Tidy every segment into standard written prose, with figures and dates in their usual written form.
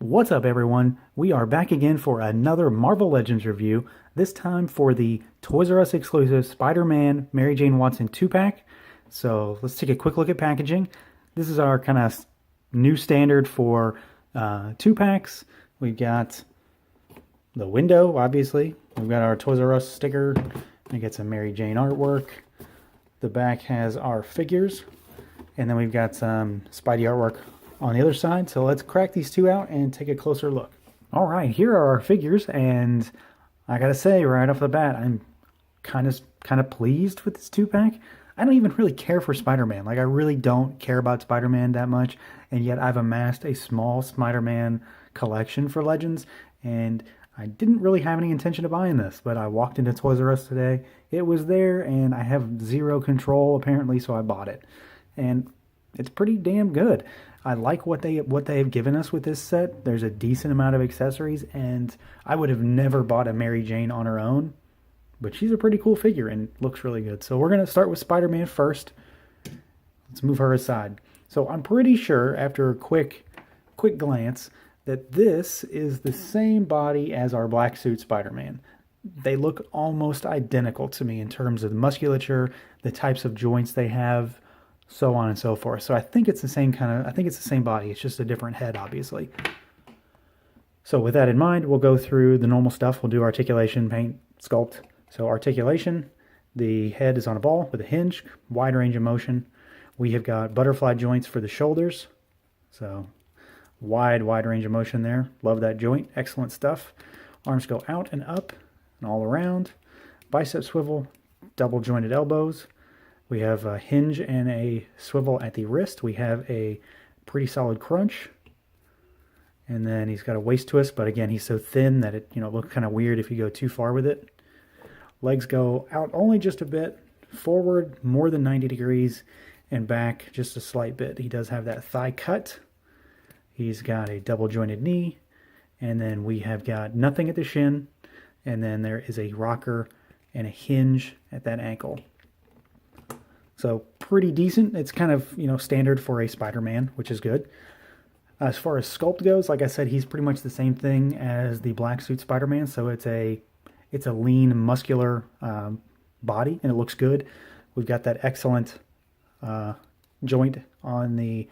What's up, everyone? We are back again for another Marvel Legends review, this time for the Toys R Us exclusive Spider-Man Mary Jane Watson 2-pack. So let's take a quick look at packaging. This is our kind of new standard for 2-packs. We've got the window, obviously. We've got our Toys R Us sticker. We get some Mary Jane artwork. The back has our figures. And then we've got some Spidey artwork on the other side. So let's crack these two out and take a closer look. All right, here are our figures, and I gotta say right off the bat, I'm kind of pleased with this 2-pack. I don't even really care for Spider-Man. Like, I really don't care about Spider-Man that much, and yet I've amassed a small Spider-Man collection for Legends, and I didn't really have any intention of buying this, but I walked into Toys R Us today. It was there, and I have zero control apparently, so I bought it. And it's pretty damn good. I like what they have given us with this set. There's a decent amount of accessories, and I would have never bought a Mary Jane on her own, but she's a pretty cool figure and looks really good. So we're going to start with Spider-Man first. Let's move her aside. So I'm pretty sure, after a quick glance, that this is the same body as our black suit Spider-Man. They look almost identical to me in terms of the musculature, the types of joints they have, so on and so forth. So I think it's the same body. It's just a different head, obviously. So with that in mind, we'll go through the normal stuff. We'll do articulation, paint, sculpt. So articulation, the head is on a ball with a hinge, wide range of motion. We have got butterfly joints for the shoulders. So wide range of motion there. Love that joint. Excellent stuff. Arms go out and up and all around. Bicep swivel, double jointed elbows. We have a hinge and a swivel at the wrist. We have a pretty solid crunch. And then he's got a waist twist, but again, he's so thin that it looks kind of weird if you go too far with it. Legs go out only just a bit, forward more than 90 degrees, and back just a slight bit. He does have that thigh cut. He's got a double jointed knee, and then we have got nothing at the shin, and then there is a rocker and a hinge at that ankle. So pretty decent. It's kind of, standard for a Spider-Man, which is good. As far as sculpt goes, like I said, he's pretty much the same thing as the black suit Spider-Man. So it's a lean, muscular body, and it looks good. We've got that excellent joint on the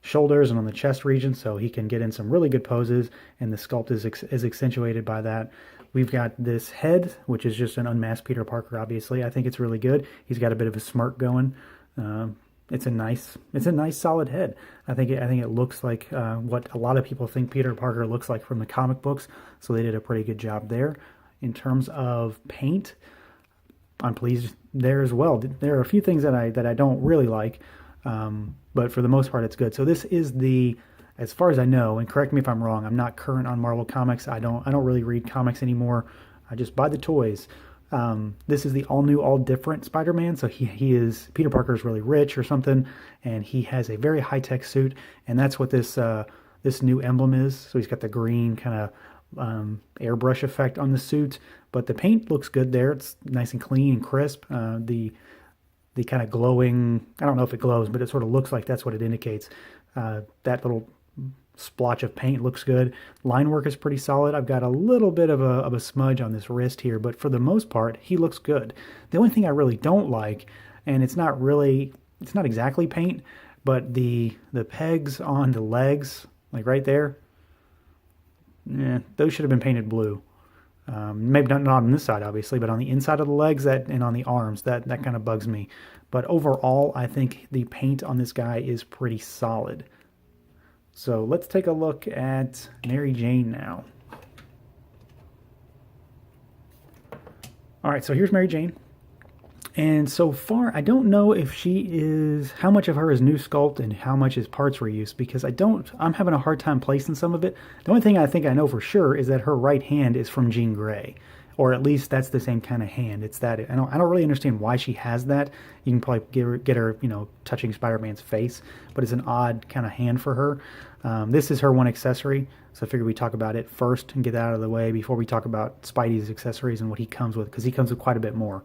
shoulders and on the chest region, so he can get in some really good poses, and the sculpt is accentuated by that. We've got this head, which is just an unmasked Peter Parker, obviously. I think it's really good. He's got a bit of a smirk going. It's a nice solid head. I think it looks like what a lot of people think Peter Parker looks like from the comic books, so they did a pretty good job there. In terms of paint, I'm pleased there as well. There are a few things that I don't really like, but for the most part, it's good. So this is as far as I know, and correct me if I'm wrong, I'm not current on Marvel Comics. I don't really read comics anymore. I just buy the toys. This is the all new, all different Spider-Man. So Peter Parker is really rich or something, and he has a very high tech suit, and that's what this new emblem is. So he's got the green kind of airbrush effect on the suit, but the paint looks good there. It's nice and clean and crisp. The kind of glowing, I don't know if it glows, but it sort of looks like that's what it indicates. That little splotch of paint looks good. Line work is pretty solid. I've got a little bit of a smudge on this wrist here, but for the most part, he looks good. The only thing I really don't like, and it's not exactly paint, but the pegs on the legs, like right there, those should have been painted blue. Maybe not on this side, obviously, but on the inside of the legs and on the arms, that kind of bugs me. But overall, I think the paint on this guy is pretty solid. So let's take a look at Mary Jane now. All right, so here's Mary Jane. And so far, I don't know if how much of her is new sculpt and how much is parts reuse, because I'm having a hard time placing some of it. The only thing I think I know for sure is that her right hand is from Jean Grey, or at least that's the same kind of hand. It's that, I don't really understand why she has that. You can probably get her, touching Spider-Man's face, but it's an odd kind of hand for her. This is her one accessory, so I figured we'd talk about it first and get that out of the way before we talk about Spidey's accessories and what he comes with, because he comes with quite a bit more.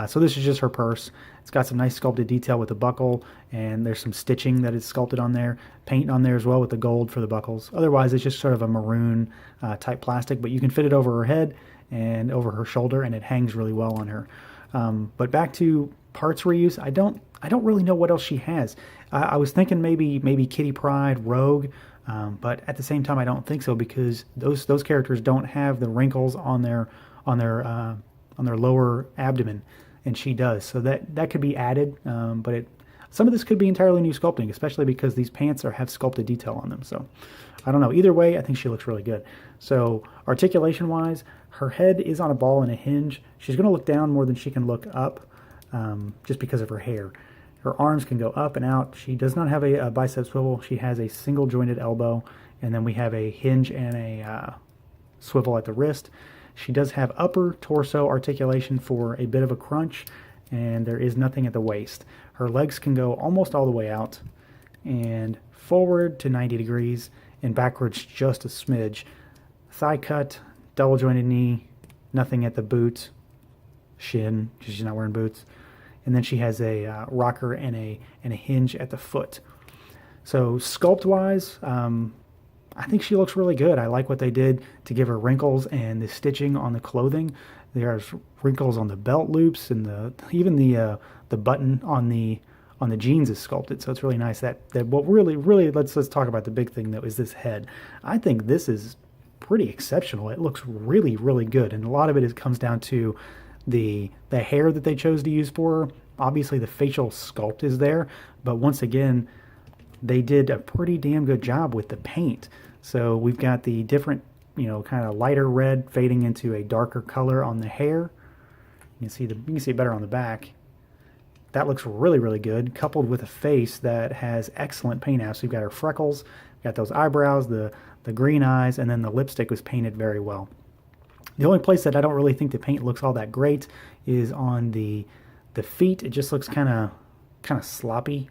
So this is just her purse. It's got some nice sculpted detail with the buckle, and there's some stitching that is sculpted on there, paint on there as well with the gold for the buckles. Otherwise, it's just sort of a maroon type plastic, but you can fit it over her head and over her shoulder, and it hangs really well on her. But back to parts reuse, I don't really know what else she has. I was thinking maybe Kitty Pryde, Rogue, but at the same time, I don't think so because those characters don't have the wrinkles on their lower abdomen, and she does. So that could be added, but some of this could be entirely new sculpting, especially because these pants have sculpted detail on them. So I don't know. Either way, I think she looks really good. So articulation-wise, her head is on a ball and a hinge. She's going to look down more than she can look up, just because of her hair. Her arms can go up and out. She does not have a bicep swivel. She has a single jointed elbow, and then we have a hinge and a swivel at the wrist. She does have upper torso articulation for a bit of a crunch, and there is nothing at the waist. Her legs can go almost all the way out, and forward to 90 degrees, and backwards just a smidge. Thigh cut, double jointed knee, nothing at the boot, shin, because she's not wearing boots. And then she has a rocker and a hinge at the foot. So sculpt-wise, I think she looks really good. I like what they did to give her wrinkles and the stitching on the clothing. There's wrinkles on the belt loops, and even the button on the jeans is sculpted. So it's really nice. That what really let's talk about the big thing though is this head. I think this is pretty exceptional. It looks really good, and a lot of it comes down to the hair that they chose to use for her. Obviously the facial sculpt is there, but once again they did a pretty damn good job with the paint. So we've got the different, kind of lighter red fading into a darker color on the hair. You can see it better on the back. That looks really good, coupled with a face that has excellent paint apps. So we've got her freckles, got those eyebrows, the green eyes, and then the lipstick was painted very well. The only place that I don't really think the paint looks all that great is on the feet. It just looks kind of sloppy.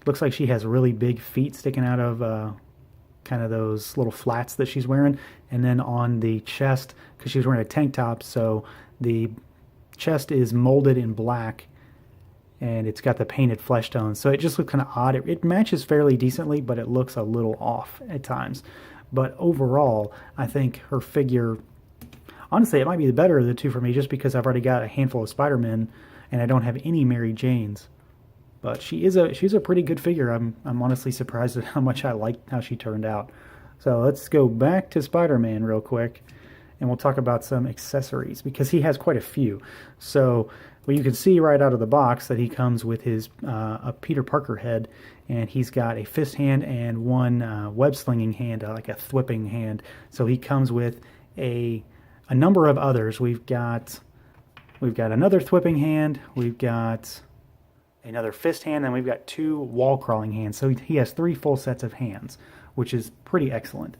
Looks like she has really big feet sticking out of kind of those little flats that she's wearing. And then on the chest, because she's wearing a tank top, so the chest is molded in black, and it's got the painted flesh tones. So it just looks kind of odd. It matches fairly decently, but it looks a little off at times. But overall, I think her figure, honestly, it might be the better of the two for me, just because I've already got a handful of Spider-Men and I don't have any Mary Janes. But she's a pretty good figure. I'm honestly surprised at how much I liked how she turned out. So let's go back to Spider-Man real quick, and we'll talk about some accessories, because he has quite a few. So you can see right out of the box that he comes with his a Peter Parker head, and he's got a fist hand and one web slinging hand, like a thwipping hand. So he comes with a number of others. We've got another thwipping hand, we've got another fist hand, and we've got two wall crawling hands. So he has 3 full sets of hands, which is pretty excellent.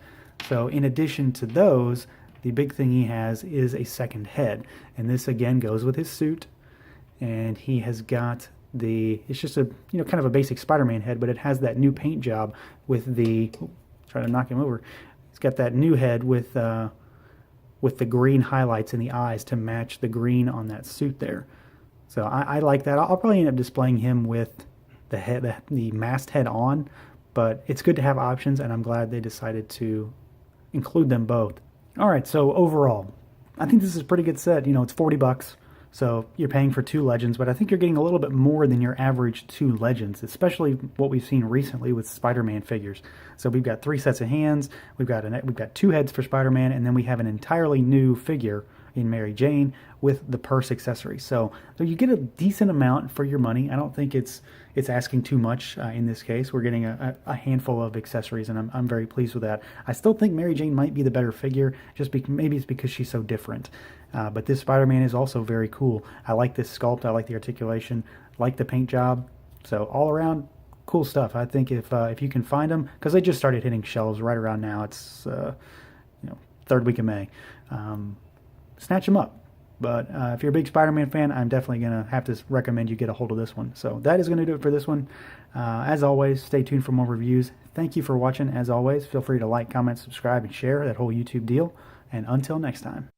So in addition to those, the big thing he has is a second head, and this again goes with his suit. And he has got it's just a kind of a basic Spider-Man head, but it has that new paint job with try to knock him over. It's got that new head with the green highlights in the eyes to match the green on that suit there. So I like that. I'll probably end up displaying him with the masked head on, but it's good to have options, and I'm glad they decided to include them both. All right, so overall, I think this is a pretty good set. It's $40. So you're paying for 2 Legends, but I think you're getting a little bit more than your average 2 Legends, especially what we've seen recently with Spider-Man figures. So we've got 3 sets of hands, we've got 2 heads for Spider-Man, and then we have an entirely new figure in Mary Jane with the purse accessory. So you get a decent amount for your money. I don't think it's asking too much in this case. We're getting a handful of accessories, and I'm very pleased with that. I still think Mary Jane might be the better figure, maybe it's because she's so different. But this Spider-Man is also very cool. I like this sculpt. I like the articulation. I like the paint job. So all around, cool stuff. I think if you can find them, because they just started hitting shelves right around now. It's 3rd week of May. Snatch them up. But if you're a big Spider-Man fan, I'm definitely going to have to recommend you get a hold of this one. So that is going to do it for this one. As always, stay tuned for more reviews. Thank you for watching. As always, feel free to like, comment, subscribe, and share that whole YouTube deal. And until next time.